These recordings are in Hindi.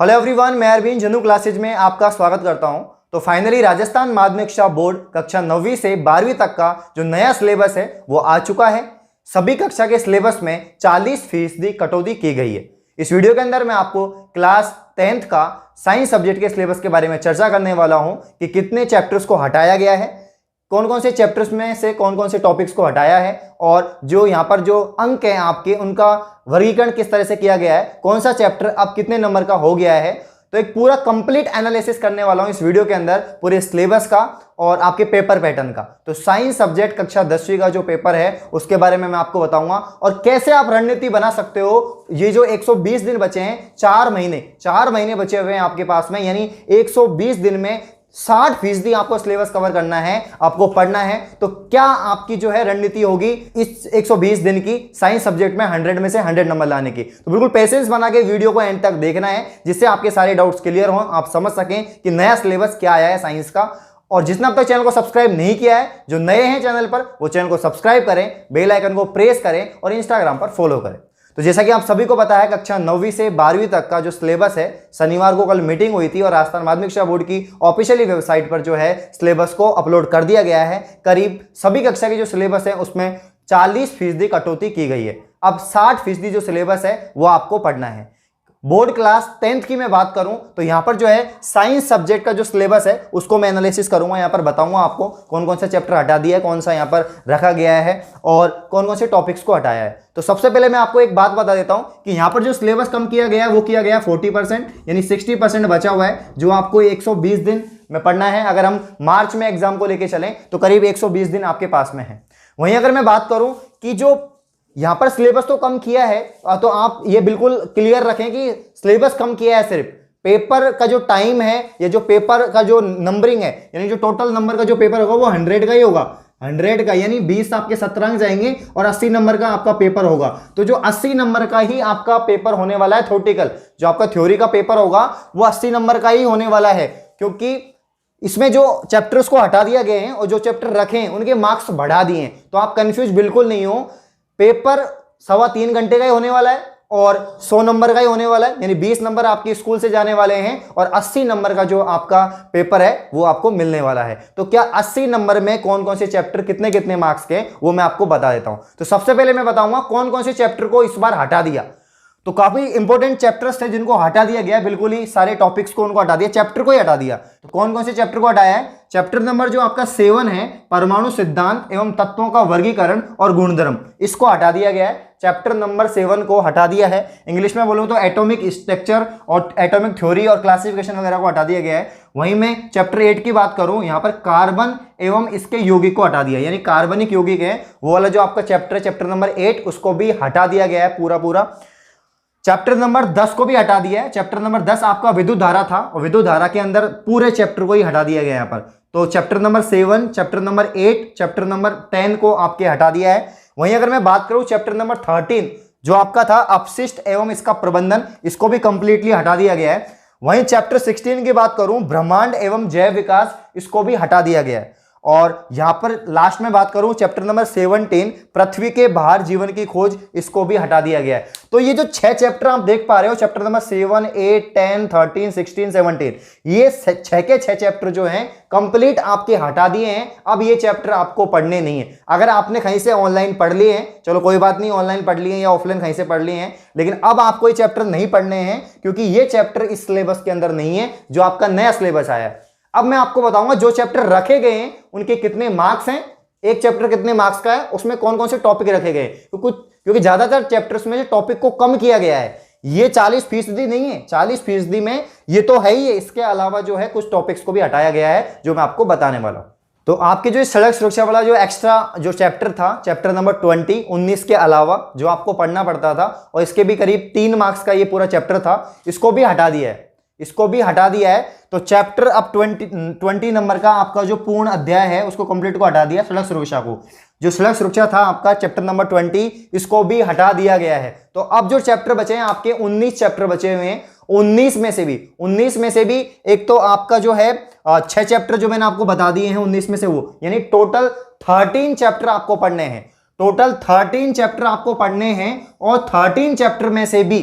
हेलो एवरीवन, मैं अरविंद जनू क्लासेज में आपका स्वागत करता हूं। तो फाइनली राजस्थान माध्यमिक शिक्षा बोर्ड कक्षा 9वीं से 12वीं तक का जो नया सिलेबस है वो आ चुका है। सभी कक्षा के सिलेबस में 40% कटौती की गई है। इस वीडियो के अंदर मैं आपको क्लास 10th का साइंस सब्जेक्ट के सिलेबस के बारे में चर्चा करने वाला हूं कि कितने चैप्टर्स को हटाया गया है, कौन कौन से चैप्टर्स में से कौन कौन से टॉपिक्स को हटाया है और जो यहाँ पर जो अंक हैं आपके उनका वर्गीकरण किस तरह से किया गया है, कौन सा चैप्टर अब कितने नंबर का हो गया है। तो एक पूरा कंप्लीट एनालिसिस करने वाला हूं इस वीडियो के अंदर पूरे सिलेबस का और आपके पेपर पैटर्न का। तो साइंस सब्जेक्ट कक्षा 10वीं का जो पेपर है उसके बारे में मैं आपको बताऊंगा और कैसे आप रणनीति बना सकते हो। ये जो 120 दिन बचे हैं, 4 महीने बचे हुए हैं आपके पास में, यानी 120 दिन में 60% आपको सिलेबस कवर करना है, आपको पढ़ना है। तो क्या आपकी जो है रणनीति होगी इस 120 दिन की साइंस सब्जेक्ट में 100 में से 100 नंबर लाने की। तो बिल्कुल पेशेंस बना के वीडियो को एंड तक देखना है जिससे आपके सारे डाउट्स क्लियर हो, आप समझ सकें कि नया सिलेबस क्या आया है साइंस का। और जिसने अब तक चैनल को सब्सक्राइब नहीं किया है, जो नए हैं चैनल पर, वो चैनल को सब्सक्राइब करें, बेल आइकन को प्रेस करें और इंस्टाग्राम पर फॉलो करें। तो जैसा कि आप सभी को पता है, कक्षा 9वीं से 12वीं तक का जो सिलेबस है, शनिवार को कल मीटिंग हुई थी और राजस्थान माध्यमिक शिक्षा बोर्ड की ऑफिशियली वेबसाइट पर जो है सिलेबस को अपलोड कर दिया गया है। करीब सभी कक्षा की जो सिलेबस है उसमें 40% कटौती की गई है। अब 60% जो सिलेबस है वो आपको पढ़ना है। बोर्ड क्लास 10th की मैं बात करूं तो यहां पर जो है साइंस सब्जेक्ट का जो सिलेबस है उसको मैं एनालिसिस करूंगा। यहां पर बताऊंगा आपको कौन कौन सा चैप्टर हटा दिया है, कौन सा यहां पर रखा गया है और कौन कौन से टॉपिक्स को हटाया है। तो सबसे पहले मैं आपको एक बात बता देता हूं कि यहां पर जो सिलेबस कम किया गया है वो किया गया 40%, यानी 60% बचा हुआ है जो आपको 120 दिन में पढ़ना है। अगर हम मार्च में एग्जाम को लेकर चलें तो करीब 120 दिन आपके पास में है। वहीं अगर मैं बात करूं कि जो यहां पर सिलेबस तो कम किया है, तो आप ये बिल्कुल क्लियर रखें कि सिलेबस कम किया है, सिर्फ पेपर का जो टाइम है या जो पेपर का जो नंबरिंग है, यानी जो टोटल नंबर का जो पेपर होगा वो 100 का ही होगा। 100 का यानी 20 आपके 17 अंक जाएंगे और 80 नंबर का आपका पेपर होगा। तो जो 80 नंबर का ही आपका पेपर होने वाला है, थ्योरेटिकल जो आपका थ्योरी का पेपर होगा वो 80 नंबर का ही होने वाला है, क्योंकि इसमें जो चैप्टर्स को हटा दिया गए हैं और जो चैप्टर रखे हैं उनके मार्क्स बढ़ा दिए हैं। तो आप कंफ्यूज बिल्कुल नहीं हो, पेपर 3.25 घंटे का ही होने वाला है और 100 नंबर का ही होने वाला है, यानी 20 नंबर आपके स्कूल से जाने वाले हैं और 80 नंबर का जो आपका पेपर है वो आपको मिलने वाला है। तो क्या 80 नंबर में कौन कौन से चैप्टर कितने कितने मार्क्स के वो मैं आपको बता देता हूं। तो सबसे पहले मैं बताऊंगा कौन कौन से चैप्टर को इस बार हटा दिया। तो काफी इंपॉर्टेंट चैप्टर्स थे जिनको हटा दिया गया, बिल्कुल ही सारे टॉपिक्स को उनको हटा दिया, चैप्टर को ही हटा दिया। तो कौन कौन से चैप्टर को हटाया है? चैप्टर नंबर जो आपका 7 है, परमाणु सिद्धांत एवं तत्वों का वर्गीकरण और गुणधर्म, इसको हटा दिया गया है। चैप्टर नंबर 7 को हटा दिया है। इंग्लिश में बोलूं तो एटॉमिक स्ट्रक्चर और एटॉमिक थ्योरी और क्लासिफिकेशन वगैरह को हटा दिया गया है। वहीं मैं चैप्टर 8 की बात करूं, यहां पर कार्बन एवं इसके यौगिक को हटा दिया, यानी कार्बनिक यौगिक है वो वाला जो आपका चैप्टर है, चैप्टर नंबर 8, उसको भी हटा दिया गया है पूरा। चैप्टर नंबर 10 को भी हटा दिया है। चैप्टर नंबर 10 आपका विद्युत धारा था और विद्युत धारा के अंदर पूरे चैप्टर को ही हटा दिया गया यहाँ पर। तो chapter number 7, chapter number 8, chapter number 10 को आपके हटा दिया है। वहीं अगर मैं बात करूं चैप्टर नंबर 13 जो आपका था अपशिष्ट एवं इसका प्रबंधन, इसको भी कंप्लीटली हटा दिया गया है। वहीं चैप्टर 16 की बात करूं ब्रह्मांड एवं जैव विकास, इसको भी हटा दिया गया है। और यहां पर लास्ट में बात करूं चैप्टर नंबर 17 पृथ्वी के बाहर जीवन की खोज, इसको भी हटा दिया गया है। तो ये जो 6 चैप्टर आप देख पा रहे हो, चैप्टर नंबर 7, 8, 10, 13, 16, 17, ये 6 के 6 चैप्टर जो हैं कंप्लीट आपके हटा दिए हैं। अब ये चैप्टर आपको पढ़ने नहीं है। अगर आपने कहीं से ऑनलाइन पढ़ लिए हैं, चलो कोई बात नहीं, ऑनलाइन पढ़ लिए या ऑफलाइन कहीं से पढ़ लिए हैं, लेकिन अब आपको ये चैप्टर नहीं पढ़ने हैं क्योंकि ये चैप्टर इस सिलेबस के अंदर नहीं है जो आपका नया सिलेबस आया है। अब मैं आपको बताऊंगा जो चैप्टर रखे गए हैं उनके कितने मार्क्स हैं, एक चैप्टर कितने मार्क्स का है, उसमें कौन कौन से टॉपिक रखे गए, क्योंकि ज्यादातर चैप्टर्स में टॉपिक को कम किया गया है। ये 40% नहीं है, 40% में ये तो है ही है, इसके अलावा जो है कुछ टॉपिक्स को भी हटाया गया है जो मैं आपको बताने वाला हूं। तो आपके जो सड़क सुरक्षा वाला जो एक्स्ट्रा जो चैप्टर था, चैप्टर नंबर 20, 19 के अलावा जो आपको पढ़ना पड़ता था और इसके भी करीब 3 मार्क्स का ये पूरा चैप्टर था, इसको भी हटा दिया है, इसको भी हटा दिया है। तो चैप्टर अब 20 नंबर का आपका जो पूर्ण अध्याय है उसको कंप्लीट को हटा दिया, सड़क सुरक्षा को। जो सड़क सुरक्षा था आपका चैप्टर नंबर 20, इसको भी हटा दिया गया है। तो अब जो चैप्टर बचे हैं आपके 19 चैप्टर बचे हुए हैं। 19 में से भी एक तो आपका जो है 6 चैप्टर जो मैंने आपको बता दिए हैं 19 में से वो, यानी टोटल 13 चैप्टर आपको पढ़ने हैं। टोटल 13 चैप्टर आपको पढ़ने हैं और 13 चैप्टर में से भी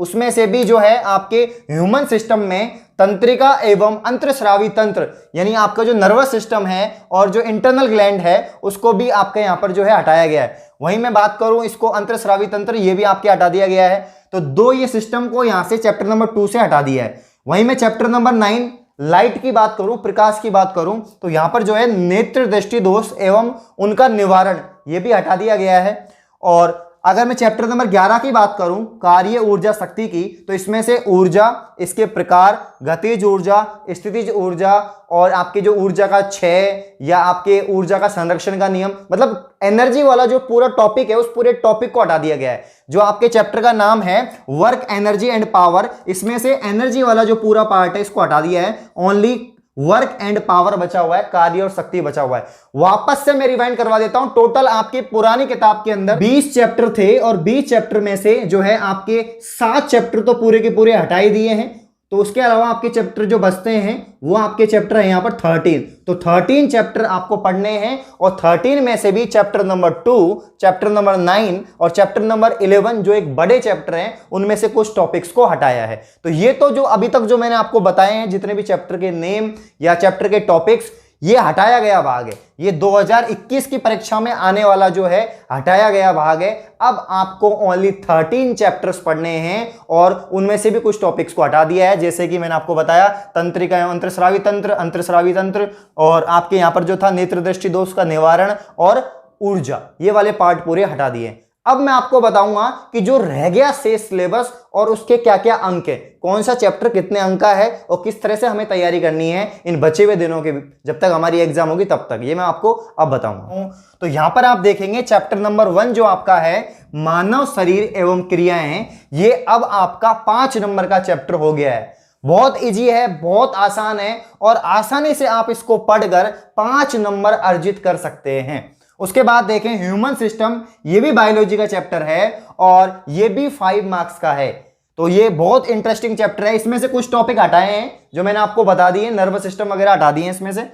उसमें से भी जो है आपके ह्यूमन सिस्टम में तंत्रिका एवं अंतरस्रावी तंत्र यानी आपका जो नर्वस सिस्टम है और जो इंटरनल ग्लैंड है उसको भी आपके यहाँ पर जो है हटाया गया है। वहीं मैं बात करूं इसको अंतरस्रावी तंत्र, ये भी आपके हटा दिया गया है। तो दो ये सिस्टम को यहां से चैप्टर नंबर 2 से हटा दिया है। वहीं मैं चैप्टर नंबर 9 लाइट की बात करूं, प्रकाश की बात करूं, तो यहां पर जो है नेत्र दृष्टि दोष एवं उनका निवारण ये भी हटा दिया गया है। और अगर मैं चैप्टर नंबर 11 की बात करूं कार्य ऊर्जा शक्ति की, तो इसमें से ऊर्जा, इसके प्रकार, गतिज ऊर्जा, स्थितिज ऊर्जा और आपके जो ऊर्जा का क्षय या आपके ऊर्जा का संरक्षण का नियम, मतलब एनर्जी वाला जो पूरा टॉपिक है उस पूरे टॉपिक को हटा दिया गया है। जो आपके चैप्टर का नाम है वर्क, एनर्जी एंड पावर, इसमें से एनर्जी वाला जो पूरा पार्ट है इसको हटा दिया है। ओनली वर्क एंड पावर बचा हुआ है, कार्य और शक्ति बचा हुआ है। वापस से मैं रिवाइंड करवा देता हूं। टोटल आपकी पुरानी किताब के अंदर 20 चैप्टर थे और 20 चैप्टर में से जो है आपके 7 चैप्टर तो पूरे के पूरे हटा ही दिए हैं। तो उसके अलावा आपके चैप्टर जो बचते हैं वो आपके चैप्टर है यहां पर 13। तो 13 चैप्टर आपको पढ़ने हैं और 13 में से भी चैप्टर नंबर 2, चैप्टर नंबर 9 और चैप्टर नंबर 11 जो एक बड़े चैप्टर हैं उनमें से कुछ टॉपिक्स को हटाया है। तो ये तो जो अभी तक जो मैंने आपको बताए हैं जितने भी चैप्टर के नेम या चैप्टर के टॉपिक्स, ये हटाया गया भाग है। ये 2021 की परीक्षा में आने वाला जो है हटाया गया भाग है। अब आपको ओनली 13 चैप्टर्स पढ़ने हैं और उनमें से भी कुछ टॉपिक्स को हटा दिया है, जैसे कि मैंने आपको बताया तंत्रिका एवं अंतरस्रावी तंत्र, अंतरस्रावी तंत्र और आपके यहां पर जो था नेत्र दृष्टि दोष का निवारण और ऊर्जा, ये वाले पार्ट पूरे हटा दिए। अब मैं आपको बताऊंगा कि जो रह गया शेष सिलेबस और उसके क्या क्या अंक है, कौन सा चैप्टर कितने अंक का है और किस तरह से हमें तैयारी करनी है इन बचे हुए दिनों के, जब तक हमारी एग्जाम होगी तब तक, ये मैं आपको अब बताऊंगा। तो यहां पर आप देखेंगे चैप्टर नंबर 1 जो आपका है मानव शरीर एवं क्रियाएं, ये अब आपका 5 नंबर का चैप्टर हो गया है। बहुत इजी है, बहुत आसान है और आसानी से आप इसको पढ़कर 5 नंबर अर्जित कर सकते हैं। उसके बाद देखें ह्यूमन सिस्टम, ये भी बायोलॉजी का चैप्टर है और ये भी 5 मार्क्स का है। तो ये बहुत इंटरेस्टिंग चैप्टर है। इसमें से कुछ टॉपिक हटाए हैं जो मैंने आपको बता दिए, नर्वस सिस्टम वगैरह हटा दिए हैं इसमें से।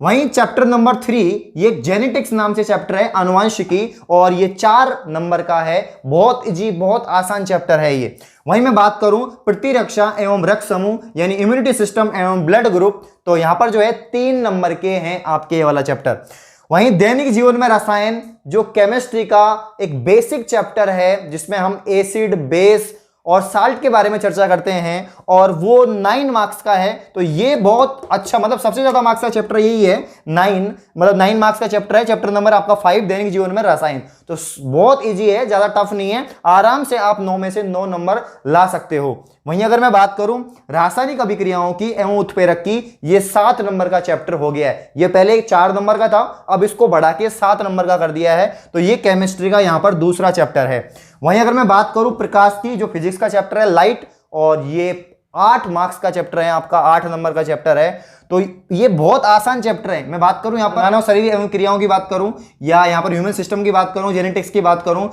वहीं चैप्टर नंबर 3 ये जेनेटिक्स नाम से चैप्टर है, आनुवंशिकी, और ये 4 नंबर का है। बहुत इजी, बहुत आसान चैप्टर है ये। वहीं मैं बात करूं प्रतिरक्षा एवं रक्त समूह यानी इम्यूनिटी सिस्टम एवं ब्लड ग्रुप, तो यहां पर जो है 3 नंबर के हैं आपके ये वाला चैप्टर। वहीं दैनिक जीवन में रसायन जो केमिस्ट्री का एक बेसिक चैप्टर है जिसमें हम एसिड, बेस और साल्ट के बारे में चर्चा करते हैं और वो 9 मार्क्स का है। तो ये बहुत अच्छा, मतलब सबसे ज्यादा मार्क्स का चैप्टर यही है, 9, मतलब 9 मार्क्स का चैप्टर है। चैप्टर नंबर आपका 5 दैनिक जीवन में रसायन, तो बहुत इजी है, ज्यादा टफ नहीं है, आराम से आप 9 में से 9 नंबर ला सकते हो। वहीं अगर मैं बात करूं रासायनिक अभिक्रियाओं की एवं उत्प्रेरक की, ये 7 नंबर का चैप्टर हो गया है। ये पहले 4 नंबर का था, अब इसको बढ़ा के 7 नंबर का कर दिया है। तो ये केमिस्ट्री का यहां पर दूसरा चैप्टर है। वहीं अगर मैं बात करूं प्रकाश की, जो फिजिक्स का चैप्टर है लाइट, और ये 8 मार्क्स का चैप्टर है आपका, 8 नंबर का चैप्टर है। तो ये बहुत आसान चैप्टर है। मैं बात करूं यहाँ पर मानव शरीर एवं क्रियाओं की बात करूं या यहाँ पर ह्यूमन सिस्टम की बात करूं, जेनेटिक्स की बात करूं,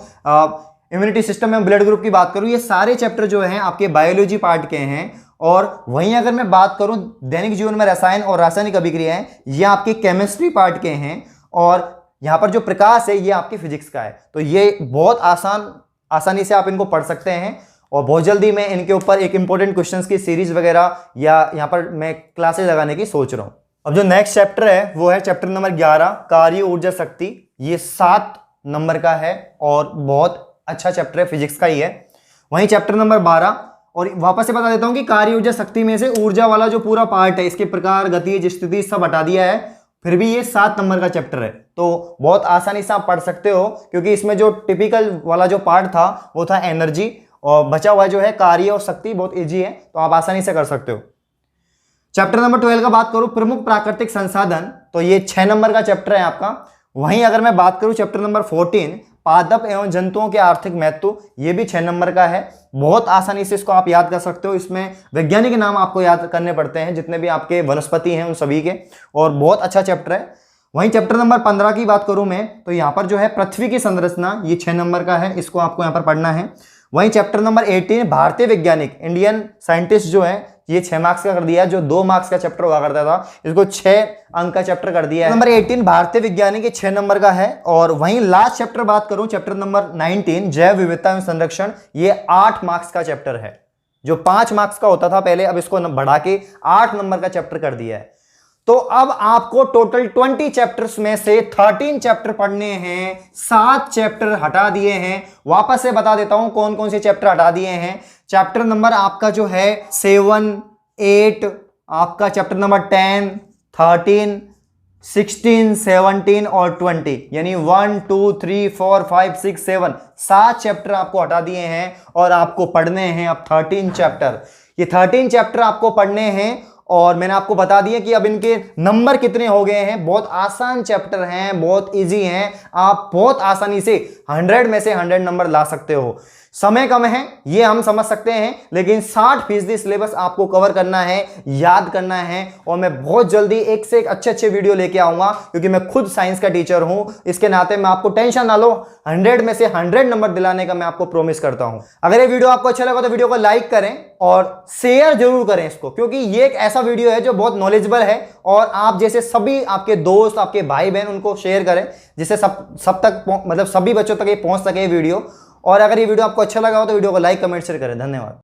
इम्यूनिटी सिस्टम एवं ब्लड ग्रुप की बात करूं, ये सारे चैप्टर जो हैं आपके बायोलॉजी पार्ट के हैं। और वहीं अगर मैं बात करूं दैनिक जीवन में रसायन और रासायनिक अभिक्रियाएं, ये आपके केमिस्ट्री पार्ट के हैं। और यहाँ पर जो प्रकाश है ये आपकी फिजिक्स का है। तो ये बहुत आसानी से आप इनको पढ़ सकते हैं और बहुत जल्दी मैं इनके ऊपर एक इंपॉर्टेंट क्वेश्चंस की सीरीज वगैरह या यहाँ पर मैं क्लासेस लगाने की सोच रहा हूँ। अब जो नेक्स्ट चैप्टर है वो है चैप्टर नंबर 11 कार्य ऊर्जा शक्ति। ये 7 नंबर का है और बहुत अच्छा चैप्टर है, फिजिक्स का ही है। वहीं चैप्टर नंबर 12, और वापस से बता देता हूं कि कार्य ऊर्जा शक्ति में से ऊर्जा वाला जो पूरा पार्ट है, इसके प्रकार, गति, स्थिति सब हटा दिया है, फिर भी ये 7 नंबर का चैप्टर है। तो बहुत आसानी से आप पढ़ सकते हो क्योंकि इसमें जो टिपिकल वाला जो पार्ट था वो था एनर्जी, और बचा हुआ जो है कार्य और शक्ति बहुत इजी है, तो आप आसानी से कर सकते हो। चैप्टर नंबर 12 का बात करूं प्रमुख प्राकृतिक संसाधन, तो ये 6 नंबर का चैप्टर है आपका। वहीं अगर मैं बात करूं चैप्टर नंबर 14 पादप एवं जंतुओं के आर्थिक महत्व, ये भी 6 नंबर का है। बहुत आसानी से इसको आप याद कर सकते हो। इसमें वैज्ञानिक नाम आपको याद करने पड़ते हैं जितने भी आपके वनस्पति हैं उन सभी के, और बहुत अच्छा चैप्टर है। वहीं चैप्टर नंबर 15 की बात करूं मैं, तो यहाँ पर जो है पृथ्वी की संरचना, ये 6 नंबर का है, इसको आपको यहाँ पर पढ़ना है। वहीं चैप्टर नंबर 18 भारतीय वैज्ञानिक, इंडियन साइंटिस्ट जो है, ये 6 मार्क्स का कर दिया है। जो 2 मार्क्स का चैप्टर हुआ करता था इसको 6 अंक का चैप्टर कर दिया है। नंबर 18 भारतीय विज्ञानी के 6 नंबर का है। और वहीं लास्ट चैप्टर बात करूं, चैप्टर नंबर 19 जैव विविधता एवं संरक्षण, ये 8 मार्क्स का चैप्टर है। जो 5 मार्क्स का होता था पहले, अब इसको बढ़ा के 8 नंबर का चैप्टर कर दिया है। तो अब आपको टोटल 20 चैप्टर्स में से 13 चैप्टर पढ़ने हैं, 7 चैप्टर हटा दिए हैं। वापस से बता देता हूं कौन कौन से चैप्टर हटा दिए हैं। चैप्टर नंबर आपका जो है 7, 8, आपका चैप्टर नंबर 10, 13, 16, 17 और 20, यानी 1, 2, 3, 4, 5, 6, 7, 7 चैप्टर आपको हटा दिए हैं और आपको पढ़ने हैं अब 13 चैप्टर। ये 13 चैप्टर आपको पढ़ने हैं और मैंने आपको बता दिया कि अब इनके नंबर कितने हो गए हैं। बहुत आसान चैप्टर हैं, बहुत इजी हैं, आप बहुत आसानी से 100 में से 100 नंबर ला सकते हो। समय कम है ये हम समझ सकते हैं, लेकिन 60% सिलेबस आपको कवर करना है, याद करना है। और मैं बहुत जल्दी एक से एक अच्छे वीडियो लेके आऊंगा, क्योंकि मैं खुद साइंस का टीचर हूं। इसके नाते मैं आपको टेंशन ना लो, 100 में से 100 नंबर दिलाने का मैं आपको प्रॉमिस करता हूं। अगर ये वीडियो आपको अच्छा लगा तो वीडियो को लाइक करें और शेयर जरूर करें इसको, क्योंकि ये एक ऐसा वीडियो है जो बहुत नॉलेजेबल है। और आप जैसे सभी आपके दोस्त, आपके भाई बहन, उनको शेयर करें, जिससे सब तक मतलब सभी बच्चों तक ये पहुंच सके वीडियो। और अगर ये वीडियो आपको अच्छा लगा हो तो वीडियो को लाइक, कमेंट, शेयर करें। धन्यवाद।